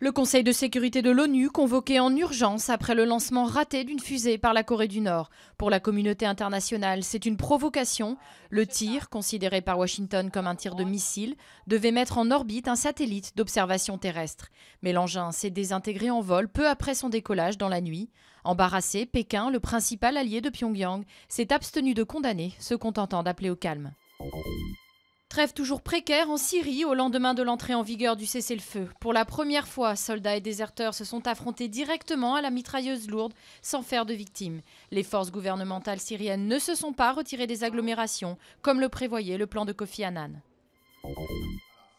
Le Conseil de sécurité de l'ONU convoqué en urgence après le lancement raté d'une fusée par la Corée du Nord. Pour la communauté internationale, c'est une provocation. Le tir, considéré par Washington comme un tir de missile, devait mettre en orbite un satellite d'observation terrestre. Mais l'engin s'est désintégré en vol peu après son décollage dans la nuit. Embarrassé, Pékin, le principal allié de Pyongyang, s'est abstenu de condamner, se contentant d'appeler au calme. Trêve toujours précaire en Syrie au lendemain de l'entrée en vigueur du cessez-le-feu. Pour la première fois, soldats et déserteurs se sont affrontés directement à la mitrailleuse lourde sans faire de victimes. Les forces gouvernementales syriennes ne se sont pas retirées des agglomérations, comme le prévoyait le plan de Kofi Annan.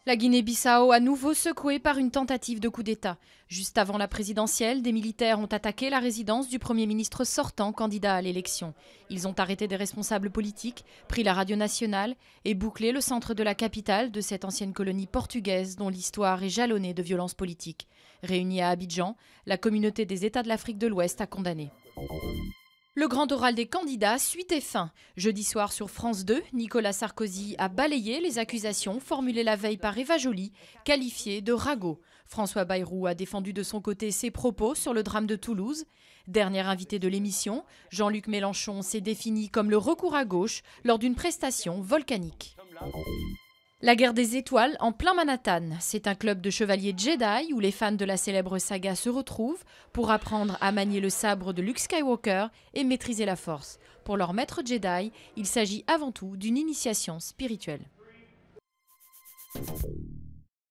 La Guinée-Bissau à nouveau secouée par une tentative de coup d'État. Juste avant la présidentielle, des militaires ont attaqué la résidence du Premier ministre sortant, candidat à l'élection. Ils ont arrêté des responsables politiques, pris la radio nationale et bouclé le centre de la capitale de cette ancienne colonie portugaise dont l'histoire est jalonnée de violences politiques. Réunie à Abidjan, la communauté des États de l'Afrique de l'Ouest a condamné. Le grand oral des candidats suit et fin. Jeudi soir sur France 2, Nicolas Sarkozy a balayé les accusations formulées la veille par Eva Joly, qualifiées de ragot. François Bayrou a défendu de son côté ses propos sur le drame de Toulouse. Dernier invité de l'émission, Jean-Luc Mélenchon s'est défini comme le recours à gauche lors d'une prestation volcanique. La guerre des étoiles en plein Manhattan. C'est un club de chevaliers Jedi où les fans de la célèbre saga se retrouvent pour apprendre à manier le sabre de Luke Skywalker et maîtriser la force. Pour leur maître Jedi, il s'agit avant tout d'une initiation spirituelle.